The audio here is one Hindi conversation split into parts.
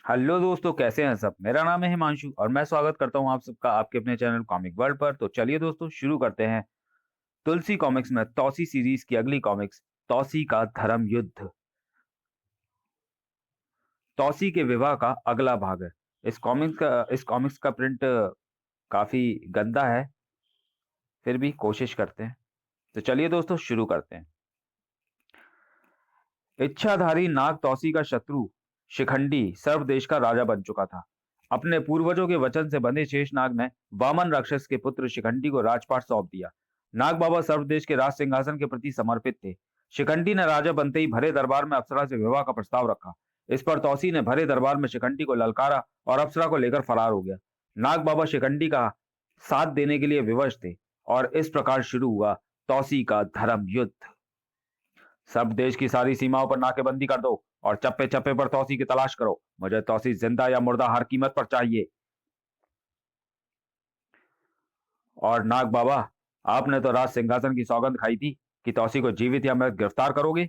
हेलो दोस्तों, कैसे हैं सब। मेरा नाम है हिमांशु और मैं स्वागत करता हूं आप सबका आपके अपने चैनल कॉमिक वर्ल्ड पर। तो चलिए दोस्तों, शुरू करते हैं तुलसी कॉमिक्स में तौसी सीरीज की अगली कॉमिक्स, तौसी का धर्म युद्ध। तौसी के विवाह का अगला भाग है। इस कॉमिक्स का प्रिंट काफी गंदा है, फिर भी कोशिश करते हैं। तो चलिए दोस्तों, शुरू करते हैं। इच्छाधारी नाग तौसी का शत्रु शिखंडी सर्वदेश का राजा बन चुका था। अपने पूर्वजों के वचन से बंधे शेषनाग ने वामन राक्षस के पुत्र शिखंडी को राजपाट सौंप दिया। नाग बाबा सर्वदेश के राज सिंहासन के प्रति समर्पित थे। शिखंडी ने राजा बनते ही भरे दरबार में अप्सरा से विवाह का प्रस्ताव रखा। इस पर तौसी ने भरे दरबार में शिखंडी को ललकारा और अप्सरा को लेकर फरार हो गया। नाग बाबा शिखंडी का साथ देने के लिए विवश थे और इस प्रकार शुरू हुआ तौसी का धर्म युद्ध। सब देश की सारी सीमाओं पर नाकेबंदी कर दो और चप्पे चप्पे पर तौसी की तलाश करो। मुझे तौसी जिंदा या मुर्दा हर कीमत पर चाहिए। और नाग बाबा, आपने तो राज सिंहासन की सौगंध खाई थी कि तौसी को जीवित या मृत गिरफ्तार करोगे।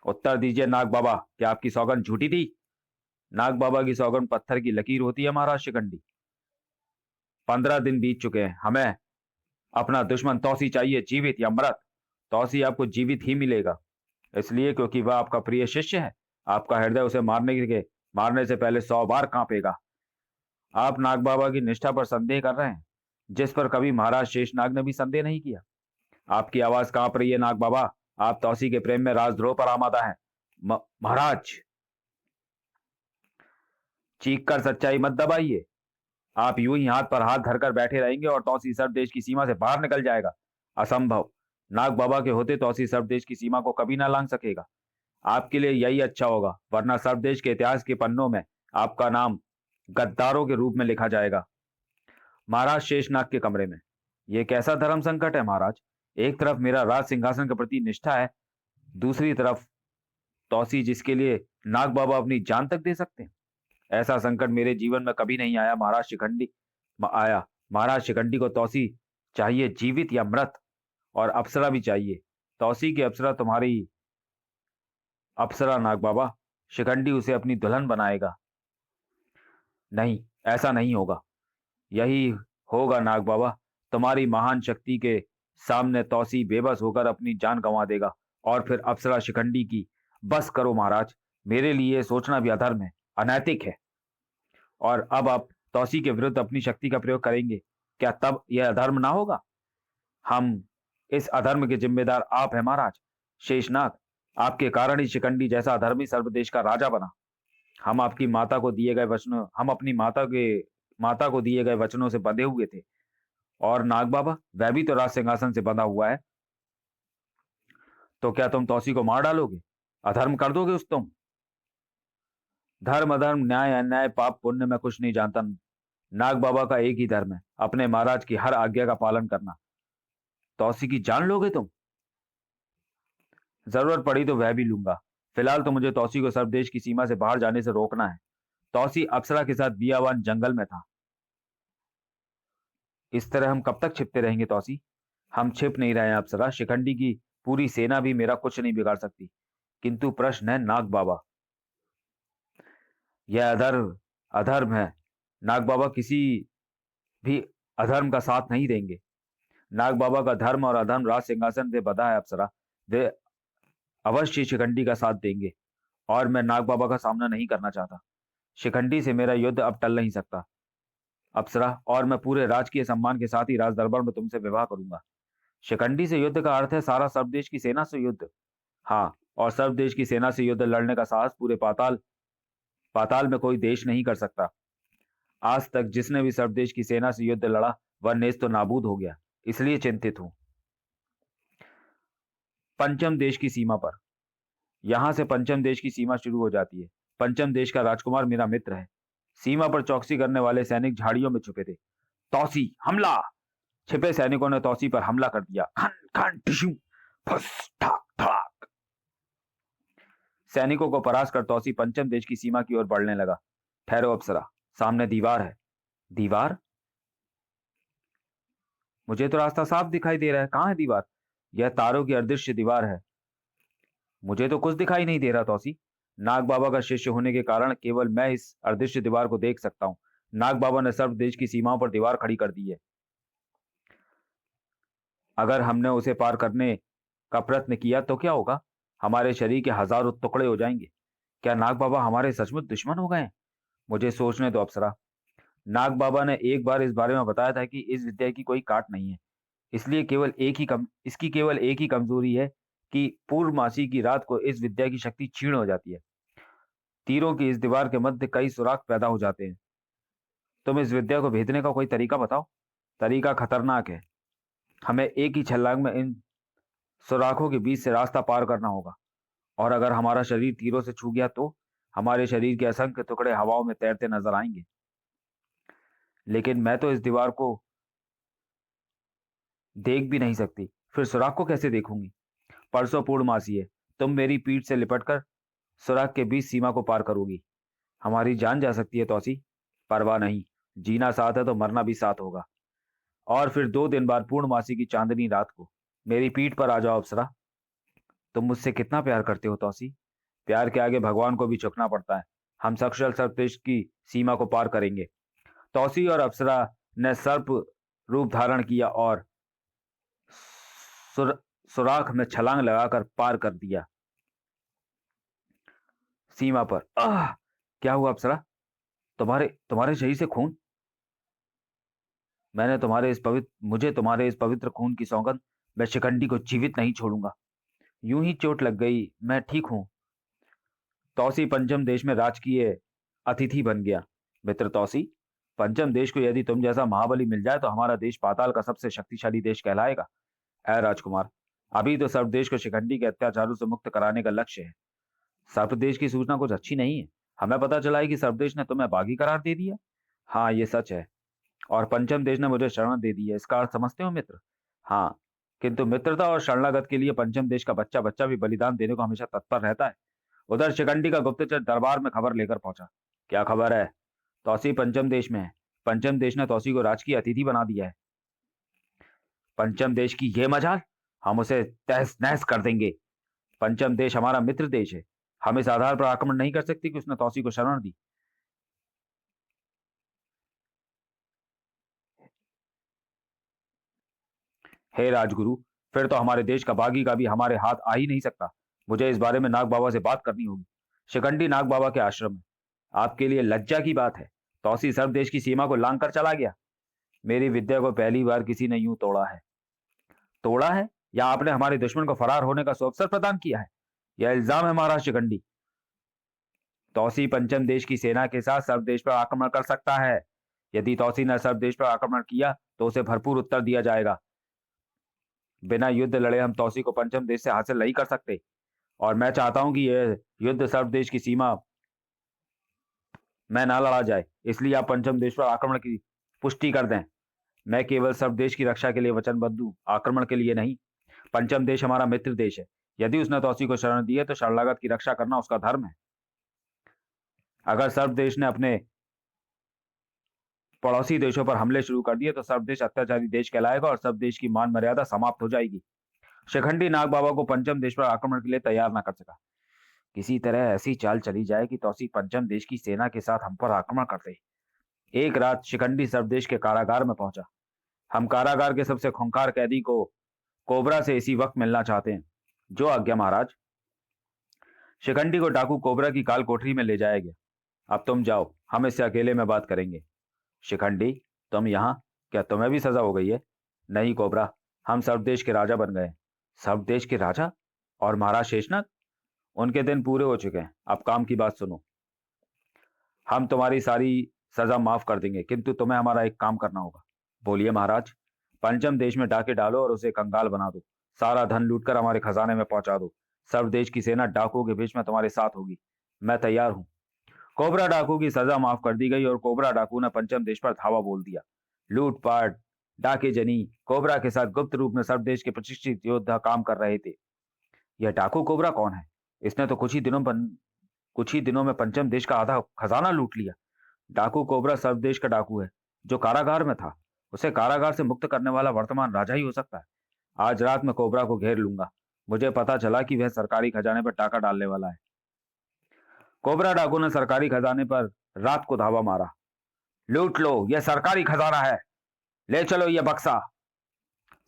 उत्तर दीजिए नाग बाबा, क्या आपकी सौगंध झूठी थी। नाग बाबा की सौगंध पत्थर की लकीर होती है महाराज शिखंडी। 15 दिन बीत चुके हैं, हमें अपना दुश्मन तौसी चाहिए, जीवित या मृत। तौसी आपको जीवित ही मिलेगा, इसलिए क्योंकि वह आपका प्रिय शिष्य है। आपका हृदय उसे मारने से पहले 100 बार कांपेगा। आप नाग बाबा की निष्ठा पर संदेह कर रहे हैं, जिस पर कभी महाराज शेषनाग ने भी संदेह नहीं किया। आपकी आवाज कांप रही है नाग बाबा। आप तौसी के प्रेम में राजद्रोह पर आमादा हैं। महाराज, चीख कर सच्चाई मत दबाइए। आप यूं ही हाथ पर हाथ धरकर बैठे रहेंगे और तौसी सर्व देश की सीमा से बाहर निकल जाएगा। असंभव। नाग बाबा के होते तौसी सर्व देश की सीमा को कभी ना लांघ सकेगा। आपके लिए यही अच्छा होगा, वरना सर्वदेश के इतिहास के पन्नों में आपका नाम गद्दारों के रूप में लिखा जाएगा। महाराज शेषनाग के कमरे में। यह कैसा धर्म संकट है महाराज। एक तरफ मेरा राज सिंहासन के प्रति निष्ठा है, दूसरी तरफ तौसी जिसके लिए नाग बाबा अपनी जान तक दे सकते हैं। ऐसा संकट मेरे जीवन में कभी नहीं आया आया। महाराज शिखंडी को तौसी चाहिए, जीवित या मृत। और अप्सरा भी चाहिए। तौसी की अप्सरा तुम्हारी अप्सरा नाग बाबा। शिखंडी उसे अपनी दुल्हन बनाएगा। नहीं, ऐसा नहीं होगा। यही होगा नाग बाबा। तुम्हारी महान शक्ति के सामने तौसी बेबस होकर अपनी जान गंवा देगा और फिर अप्सरा शिखंडी की। बस करो महाराज, मेरे लिए सोचना भी अधर्म है, अनैतिक है। और अब आप तौसी के विरुद्ध अपनी शक्ति का प्रयोग करेंगे, क्या तब यह अधर्म ना होगा। हम इस अधर्म के जिम्मेदार आप हैं महाराज शेषनाग। आपके कारण ही शिखंडी जैसा अधर्मी सर्वदेश का राजा बना। हम अपनी माता को दिए गए वचनों से बंधे हुए थे। और नाग बाबा, वह भी तो राज सिंहासन से बंधा हुआ है। तो क्या तुम तौसी को मार डालोगे, अधर्म कर दोगे उस तुम। धर्म अधर्म, न्याय अन्याय, पाप पुण्य में कुछ नहीं जानता। नाग बाबा का एक ही धर्म है, अपने महाराज की हर आज्ञा का पालन करना। तौसी की जान लोगे तुम। जरूरत पड़ी तो वह भी लूंगा। फिलहाल तो मुझे तौसी को सर्वदेश की सीमा से बाहर जाने से रोकना है। तौसी अप्सरा के साथ बियावान जंगल में था। इस तरह हम कब तक छिपते रहेंगे तौसी। हम छिप नहीं रहे हैं अप्सरा। शिखंडी की पूरी सेना भी मेरा कुछ नहीं बिगाड़ सकती। किंतु प्रश्न है नाग बाबा। यह अधर्म है। नाग बाबा किसी भी अधर्म का साथ नहीं देंगे। नाग बाबा का धर्म और अधर्म राज सिंहासन से बंधा है अप्सरा। वे अवश्य शिखंडी का साथ देंगे और मैं नाग बाबा का सामना नहीं करना चाहता। शिखंडी से मेरा युद्ध अब टल नहीं सकता अप्सरा, और मैं पूरे राजकीय सम्मान के साथ ही राज दरबार में तुमसे विवाह करूंगा। शिखंडी से युद्ध का अर्थ है सारा सर्वदेश की सेना से युद्ध। हाँ, और सर्वदेश की सेना से युद्ध लड़ने का साहस पूरे पाताल पाताल में कोई देश नहीं कर सकता। आज तक जिसने भी सर्वदेश की सेना से युद्ध लड़ा वह नेस्त तो नाबूद हो गया। इसलिए चिंतित हूं। पंचम देश की सीमा पर। यहां से पंचम देश की सीमा शुरू हो जाती है। पंचम देश का राजकुमार मेरा मित्र है। सीमा पर चौकसी करने वाले सैनिक झाड़ियों में छुपे थे। तौसी हमला। छिपे सैनिकों ने तौसी पर हमला कर दिया। खन खन टिशू, फुस ठाक ठाक। सैनिकों को परास्त कर तौसी पंचम देश की सीमा की ओर बढ़ने लगा। ठहरो अप्सरा, सामने दीवार है। दीवार? मुझे तो रास्ता साफ दिखाई दे रहा है, कहां है दीवार। यह तारों की अदृश्य दीवार है। मुझे तो कुछ दिखाई नहीं दे रहा तौसी। नाग बाबा का शिष्य होने के कारण केवल मैं इस अदृश्य दीवार को देख सकता हूँ। नाग बाबा ने सर्प देश की सीमाओं पर दीवार खड़ी कर दी है। अगर हमने उसे पार करने का प्रयत्न किया तो क्या होगा? हमारे शरीर के हजारों टुकड़े हो जाएंगे। क्या नाग बाबा हमारे सचमुच दुश्मन हो गए हैं? मुझे सोचने दो अप्सरा। नाग बाबा ने एक बार इस बारे में बताया था कि इस विद्या की कोई काट नहीं है। इसकी केवल एक ही कमजोरी है कि पूर्णमासी की रात को इस विद्या की शक्ति क्षीण हो जाती है। तीरों की इस दीवार के मध्य कई सुराख पैदा हो जाते हैं। तुम इस विद्या को भेदने का कोई तरीका बताओ। तरीका खतरनाक है। हमें एक ही छलांग में इन सुराखों के बीच से रास्ता पार करना होगा, और अगर हमारा शरीर तीरों से छू गया तो हमारे शरीर के असंख्य टुकड़े हवाओं में तैरते नजर आएंगे। लेकिन मैं तो इस दीवार को देख भी नहीं सकती, फिर सुराख को कैसे देखूंगी? परसों पूर्णमासी है। तुम मेरी पीठ से लिपटकर सुराख के बीच सीमा को पार करोगी। हमारी जान जा सकती है तौसी, परवाह नहीं। जीना साथ है तो मरना भी साथ होगा। और फिर 2 दिन बाद पूर्णमासी की चांदनी रात को मेरी पीठ पर आ जाओ अप्सरा। तुम मुझसे कितना प्यार करते हो तौसी? प्यार के आगे भगवान को भी झुकना पड़ता है। हम सकुशल सर्पदेश की सीमा को पार करेंगे। तौसी और अप्सरा ने सर्प रूप धारण किया और सुर, सुराख में छलांग लगाकर पार कर दिया सीमा पर। क्या हुआ अप्सरा? तुम्हारे तुम्हारे शरीर से खून? मुझे तुम्हारे इस पवित्र खून की सौगंध। मैं शिखंडी को जीवित नहीं छोड़ूंगा। यूं ही चोट लग गई, मैं ठीक हूं। तौसी पंचम देश में राजकीय अतिथि बन गया। मित्र तौसी, पंचम देश को यदि तुम जैसा महाबली मिल जाए तो हमारा देश पाताल का सबसे शक्तिशाली देश कहलाएगा। ऐ राजकुमार, अभी तो सर्प देश को शिखंडी के अत्याचारों से मुक्त कराने का लक्ष्य है। सर्प देश की सूचना कुछ अच्छी नहीं है। हमें पता चला है कि सर्प देश ने तुम्हें बागी करार दे दिया। हाँ, ये सच है। और पंचम देश ने मुझे शरण दे दी है। इसका अर्थ समझते हो मित्र? हाँ, किंतु मित्रता और शरणागत के लिए पंचम देश का बच्चा बच्चा भी बलिदान देने को हमेशा तत्पर रहता है। उधर शिखंडी का गुप्तचर दरबार में खबर लेकर पहुंचा। क्या खबर है? तौसी पंचम देश में है। पंचम देश ने तौसी को राजकीय अतिथि बना दिया है। पंचम देश की ये मजाल! हम उसे तहस नहस कर देंगे। पंचम देश हमारा मित्र देश है। हम इस आधार पर आक्रमण नहीं कर सकते कि उसने तौसी को शरण दी। हे राजगुरु, फिर तो हमारे देश का बागी का भी हमारे हाथ आ ही नहीं सकता। मुझे इस बारे में नाग बाबा से बात करनी होगी। शिखंडी नाग बाबा के आश्रम में। आपके लिए लज्जा की बात है। तौसी सर्व देश की सीमा को लांग कर चला गया। मेरी विद्या को पहली बार किसी ने यूं तोड़ा है। तोड़ा है? या आपने हमारे दुश्मन को फरार होने का सुअवसर प्रदान किया है? यह इल्जाम है महाराज शिखंडी। तौसी पंचम देश की सेना के साथ सर्व देश पर आक्रमण कर सकता है। यदि तौसी ने सर्व देश पर आक्रमण किया तो उसे भरपूर उत्तर दिया जाएगा। बिना युद्ध लड़े हम तौसी को पंचम देश से हासिल नहीं कर सकते, और मैं चाहता हूं कि यह युद्ध सर्व देश की सीमा में ना लड़ा जाए। इसलिए आप पंचम देश पर आक्रमण की पुष्टि कर दें। मैं केवल सर्व देश की रक्षा के लिए वचनबद्ध हूं, आक्रमण के लिए नहीं। पंचम देश हमारा मित्र देश है। यदि उसने तौसी को शरण दी है तो शरणागत की रक्षा करना उसका धर्म है। अगर सर्व देश ने अपने पड़ोसी देशों पर हमले शुरू कर दिए तो सर्व देश अत्याचारी देश कहलाएगा और सब देश की मान मर्यादा समाप्त हो जाएगी। शिखंडी नाग बाबा को पंचम देश पर आक्रमण के लिए तैयार न कर सका। किसी तरह ऐसी चाल चली जाए कि तौसी पंचम देश की सेना के साथ हम पर आक्रमण करते। एक रात शिखंडी सर्व देश के कारागार में पहुंचा। हम कारागार के सबसे खूंखार कैदी को कोबरा से इसी वक्त मिलना चाहते हैं। जो आज्ञा महाराज। शिखंडी को डाकू कोबरा की काल कोठरी में ले जाया गया। अब तुम जाओ, हम इससे अकेले में बात करेंगे। शिखंडी, तुम यहाँ? क्या तुम्हें भी सजा हो गई है? नहीं कोबरा, हम सर्वदेश के राजा बन गए। सर्वदेश के राजा? और महाराज शेषनाग? उनके दिन पूरे हो चुके हैं। अब काम की बात सुनो। हम तुम्हारी सारी सजा माफ कर देंगे, किंतु तुम्हें हमारा एक काम करना होगा। बोलिए महाराज। पंचम देश में डाके डालो और उसे कंगाल बना दो। सारा धन लूटकर हमारे खजाने में पहुंचा दो। सर्वदेश की सेना डाकुओं के बीच में तुम्हारे साथ होगी। मैं तैयार हूं। कोबरा डाकू की सजा माफ कर दी गई और कोबरा डाकू ने पंचम देश पर धावा बोल दिया। लूटपाट, डाके जनी कोबरा के साथ गुप्त रूप में सर्वदेश के प्रशिक्षित योद्धा काम कर रहे थे। यह डाकू कोबरा कौन है? इसने तो कुछ ही दिनों में पंचम देश का आधा खजाना लूट लिया। डाकू कोबरा सर्वदेश का डाकू है जो कारागार में था। उसे कारागार से मुक्त करने वाला वर्तमान राजा ही हो सकता है। आज रात में कोबरा को घेर लूंगा। मुझे पता चला कि वह सरकारी खजाने पर टाका डालने वाला है। कोबरा डाकू ने सरकारी खजाने पर रात को धावा मारा। लूट लो, यह सरकारी खजाना है, ले चलो यह बक्सा।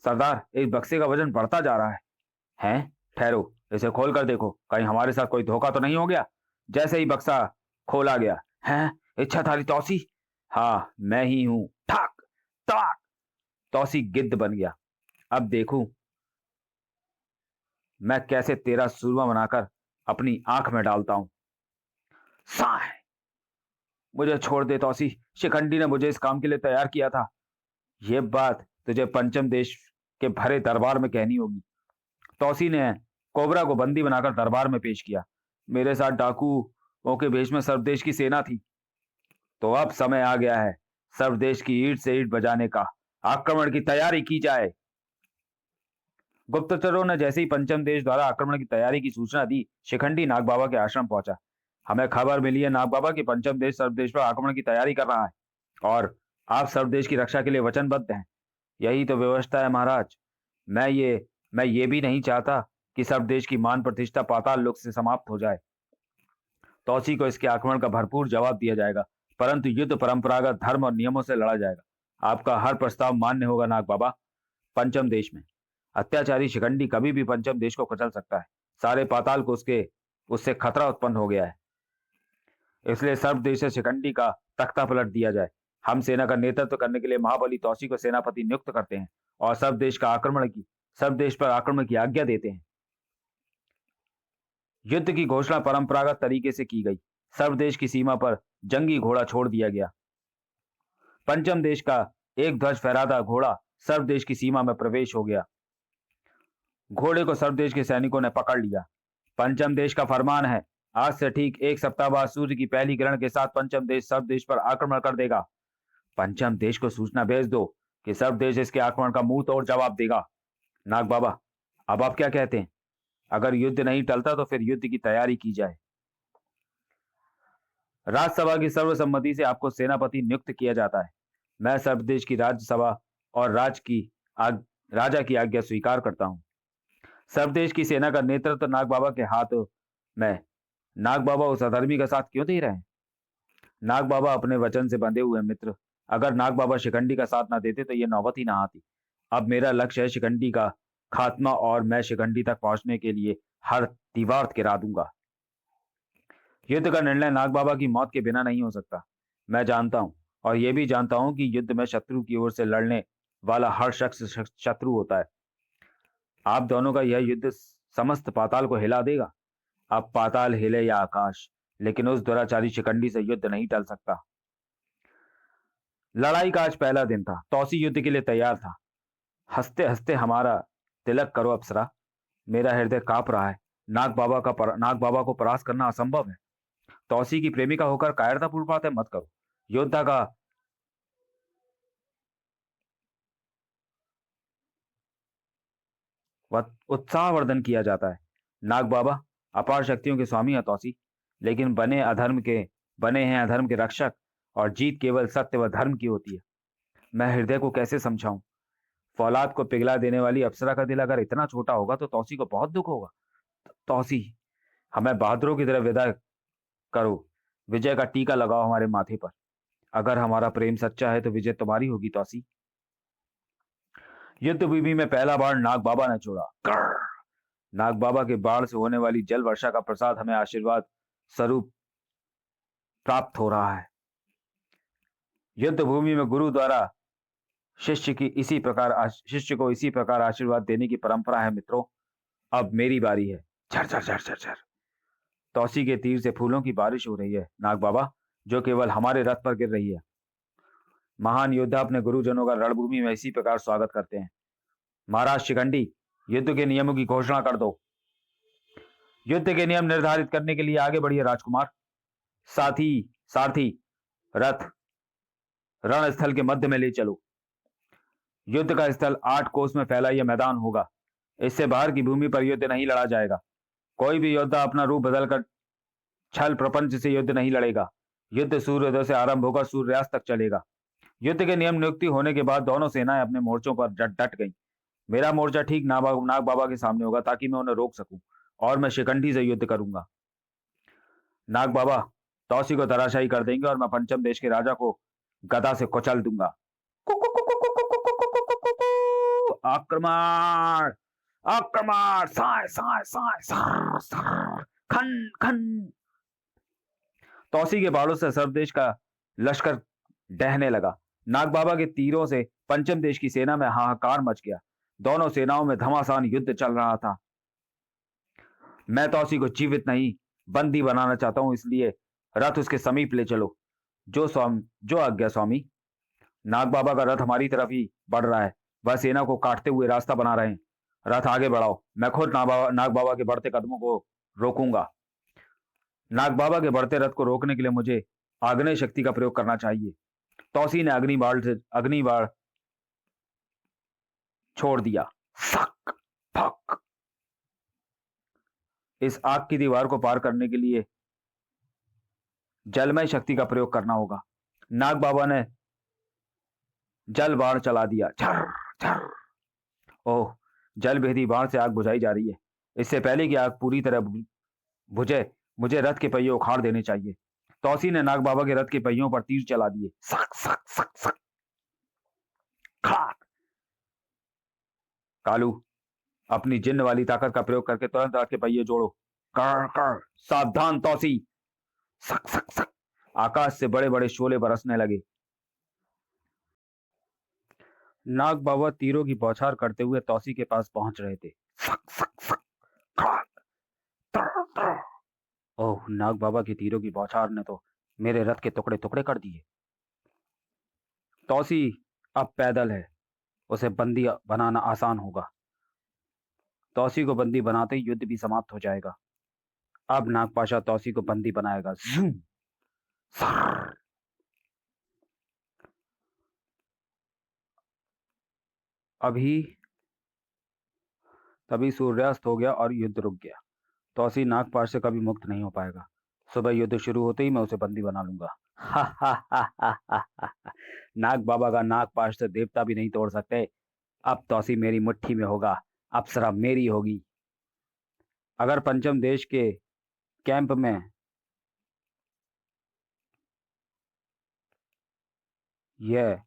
सरदार, इस बक्से का वजन बढ़ता जा रहा है। हैं? ठहरो, इसे खोल कर देखो, कहीं हमारे साथ कोई धोखा तो नहीं हो गया। जैसे ही बक्सा खोला गया, हैं? इच्छाधारी तौसी? हाँ, मैं ही हूं। ठाक ताक, तौसी गिद्ध बन गया। अब देखूं मैं कैसे तेरा सूरमा बनाकर अपनी आंख में डालता हूं। साय, मुझे छोड़ दे तौसी, शिखंडी ने मुझे इस काम के लिए तैयार किया था। यह बात तुझे पंचम देश के भरे दरबार में कहनी होगी। तौसी ने कोबरा को बंदी बनाकर दरबार में पेश किया। मेरे साथ डाकुओं के भेष में सर्वदेश की सेना थी। तो अब समय आ गया है, सर्वदेश की ईंट से ईंट बजाने का। आक्रमण की तैयारी की जाए। गुप्तचरों ने जैसे ही पंचम देश द्वारा आक्रमण की तैयारी की सूचना दी, शिखंडी नाग बाबा के आश्रम पहुंचा। हमें खबर मिली है नाग बाबा कि पंचम देश सर्वदेश पर आक्रमण की तैयारी कर रहा है और आप सर्वदेश की रक्षा के लिए वचनबद्ध हैं। यही तो व्यवस्था है महाराज। मैं ये भी नहीं चाहता कि सर्वदेश की मान प्रतिष्ठा पाताल लोक से समाप्त हो जाए। तौसी को इसके आक्रमण का भरपूर जवाब दिया जाएगा, परंतु युद्ध परंपरागत धर्म और नियमों से लड़ा जाएगा। आपका हर प्रस्ताव मान्य होगा नाग बाबा। पंचम देश में अत्याचारी शिखंडी कभी भी पंचम देश को कुचल सकता है। सारे पाताल को उससे खतरा उत्पन्न हो गया है। इसलिए सर्व देश से शिखंडी का तख्ता पलट दिया जाए। हम सेना का नेतृत्व करने के लिए महाबली तौसी को सेनापति नियुक्त करते हैं और सब देश पर आक्रमण की आज्ञा देते हैं। युद्ध की घोषणा परंपरागत तरीके से की गई। सर्व देश की सीमा पर जंगी घोड़ा छोड़ दिया गया। पंचम देश का एक ध्वज फहराता घोड़ा सर्व देश की सीमा में प्रवेश हो गया। घोड़े को सर्व देश के सैनिकों ने पकड़ लिया। पंचम देश का फरमान है, आज से ठीक एक सप्ताह बाद सूर्य की पहली किरण के साथ पंचम देश सर्व देश पर आक्रमण कर देगा। पंचम देश को सूचना भेज दो कि सर्व देश इसके आक्रमण का मुंह तोड़ जवाब देगा। नाग बाबा, अब आप क्या कहते हैं? अगर युद्ध नहीं टलता तो फिर युद्ध की तैयारी की जाए। राज्यसभा की सर्वसम्मति से आपको सेनापति नियुक्त किया जाता है। मैं सर्वदेश की राज्यसभा और राजा की आज्ञा स्वीकार करता हूं। सर्वदेश की सेना का नेतृत्व नाग बाबा के हाथ में। नाग बाबा उस अधर्मी का साथ क्यों दे रहे हैं? नाग बाबा अपने वचन से बंधे हुए मित्र। अगर नाग बाबा शिखंडी का साथ ना देते तो ये नौबत ही ना आती। अब मेरा लक्ष्य है शिखंडी का खात्मा और मैं शिखंडी तक पहुंचने के लिए हर दीवार गिरा दूंगा। युद्ध का निर्णय नाग बाबा की मौत के बिना नहीं हो सकता। मैं जानता हूं और यह भी जानता हूं कि युद्ध में शत्रु की ओर से लड़ने वाला हर शख्स शत्रु होता है। आप दोनों का यह युद्ध समस्त पाताल को हिला देगा। अब पाताल हिले या आकाश, लेकिन उस दुराचारी शिखंडी से युद्ध नहीं टल सकता। लड़ाई का आज पहला दिन था। तौसी युद्ध के लिए तैयार था। हंसते हंसते हमारा तिलक करो अप्सरा। मेरा हृदय कांप रहा है। नाग बाबा को परास्त करना असंभव है। तौसी की प्रेमिका होकर कायरतापूर्ण बातें मत करो। योद्धा का उत्साहवर्धन किया जाता है। नाग बाबा अपार शक्तियों के स्वामी है तौसी, लेकिन बने हैं अधर्म के रक्षक और जीत केवल सत्य व धर्म की होती है। मैं हृदय को कैसे समझाऊं? फौलाद को पिघला देने वाली अप्सरा का दिल अगर इतना छोटा होगा तो तौसी को बहुत दुख होगा। तौसी, हमें बहादुरों की तरह विदा करो। विजय का टीका लगाओ हमारे माथे पर। अगर हमारा प्रेम सच्चा है तो विजय तुम्हारी होगी तौसी। युद्ध भूमि में पहला बाण नाग बाबा ने छोड़ा। नाग बाबा के बाण से होने वाली जल वर्षा का प्रसाद हमें आशीर्वाद स्वरूप प्राप्त हो रहा है। युद्ध भूमि में गुरु द्वारा शिष्य को इसी प्रकार आशीर्वाद देने की परंपरा है मित्रों। अब मेरी बारी है। झर झर झर झर झर तौसी के तीर से फूलों की बारिश हो रही है नाग बाबा, जो केवल हमारे रथ पर गिर रही है। महान योद्धा अपने गुरुजनों का रणभूमि में इसी प्रकार स्वागत करते हैं। महाराज शिखंडी, युद्ध के नियमों की घोषणा कर दो। युद्ध के नियम निर्धारित करने के लिए आगे बढ़िए राजकुमार। सारथी रथ रणस्थल के मध्य में ले चलो। युद्ध का स्थल 8 कोस में फैला यह मैदान होगा। इससे बाहर की भूमि पर युद्ध नहीं लड़ा जाएगा। कोई भी योद्धा अपना रूप बदलकर छल प्रपंच से युद्ध नहीं लड़ेगा। युद्ध सूर्योदय से आरंभ होकर सूर्यास्त तक चलेगा। युद्ध के नियम नियुक्ति होने के बाद दोनों सेनाएं अपने मोर्चों पर डट गईं। मेरा मोर्चा ठीक नाग बाबा के सामने होगा ताकि मैं उन्हें रोक सकूं और मैं शिखंडी से युद्ध करूंगा। नाग बाबा तौसी को धराशायी कर देंगे और मैं पंचम देश के राजा को गदा से कुचल दूंगा। आक्रमण! आक्रमण! साय साय साय सार सार, खन खन। तौसी के बाड़ों से सर्वदेश का लश्कर डहने लगा। नाग बाबा के तीरों से पंचम देश की सेना में हाहाकार मच गया। दोनों सेनाओं में घमासान युद्ध चल रहा था। मैं तौसी को जीवित नहीं, बंदी बनाना चाहता हूं, इसलिए रथ उसके समीप ले चलो। जो आज्ञा स्वामी। नाग बाबा का रथ हमारी तरफ ही बढ़ रहा है। वह सेना को काटते हुए रास्ता बना रहे हैं। रथ आगे बढ़ाओ, मैं खुद नाग बाबा के बढ़ते कदमों को रोकूंगा। नाग बाबा के बढ़ते रथ को रोकने के लिए मुझे आग्नेय शक्ति का प्रयोग करना चाहिए। तौसी ने अग्निबाण छोड़ दिया। Fuck fuck. इस आग की दीवार को पार करने के लिए जलमय शक्ति का प्रयोग करना होगा। नाग बाबा ने जल बाण चला दिया। झर झर। ओह, जल भेदी बाण से आग बुझाई जा रही है। इससे पहले कि आग पूरी तरह बुझे, मुझे रथ के पहिए उखाड़ देने चाहिए। तौसी ने नाग बाबा के रथ के पहियों पर तीर चला दिए। सक सक सक सक। खाक। कालू, अपनी जिन्न वाली ताकत का प्रयोग करके तुरंत रथ के पहिए जोड़ो। कर कर। सावधान तौसी। सक सक सक। आकाश से बड़े बड़े शोले बरसने लगे। नाग बाबा तीरों की बौछार करते हुए तौसी के पास पहुंच रहे थे। सक सक सक। खाक। तर तर। ओह, नाग बाबा की तीरों की बौछार ने तो मेरे रथ के टुकड़े टुकड़े कर दिए। तौसी अब पैदल है, उसे बंदी बनाना आसान होगा। तौसी को बंदी बनाते ही युद्ध भी समाप्त हो जाएगा। अब नागपाशा तौसी को बंदी बनाएगा। जूम। सर। अभी तभी सूर्यास्त हो गया और युद्ध रुक गया। तौसी नागपाश से कभी मुक्त नहीं हो पाएगा। सुबह युद्ध शुरू होते ही मैं उसे बंदी बना लूंगा। हा हा हा हा हा हा। नाग बाबा का नागपाश से देवता भी नहीं तोड़ सकते। अब तौसी मेरी मुट्ठी में होगा, अप्सरा मेरी होगी। अगर पंचम देश के कैंप में यह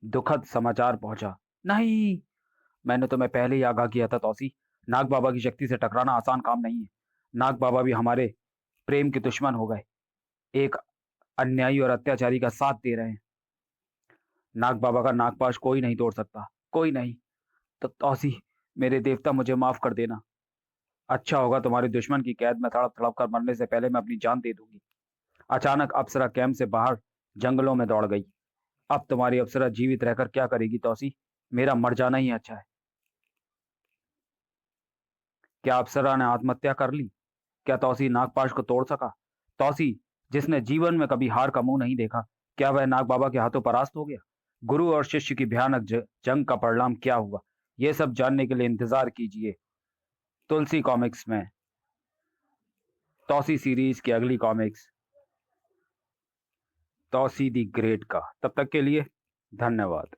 दुखद समाचार पहुंचा। नहीं, मैंने तुम्हें पहले ही आगाह किया था तौसी। नाग बाबा की शक्ति से टकराना आसान काम नहीं है। नाग बाबा भी हमारे प्रेम के दुश्मन हो गए। एक अन्यायी और अत्याचारी का साथ दे रहे हैं। नाग बाबा का नागपाश कोई नहीं तोड़ सकता, कोई नहीं। तो तौसी, मेरे देवता, मुझे माफ कर देना। अच्छा होगा तुम्हारे दुश्मन की कैद में तड़प तड़प कर मरने से पहले मैं अपनी जान दे दूंगी। अचानक अप्सरा कैंप से बाहर जंगलों में दौड़ गई। अब तुम्हारी अप्सरा जीवित रहकर क्या करेगी तौसी? मेरा मर जाना ही अच्छा है। क्या अप्सरा ने आत्महत्या कर ली? क्या तौसी नागपाश को तोड़ सका? तौसी, जिसने जीवन में कभी हार का मुंह नहीं देखा, क्या वह नाग बाबा के हाथों परास्त हो गया? गुरु और शिष्य की भयानक जंग का परिणाम क्या हुआ? यह सब जानने के लिए इंतजार कीजिए तुलसी कॉमिक्स में तौसी सीरीज की अगली कॉमिक्स तौसी दी ग्रेट का। तब तक के लिए धन्यवाद।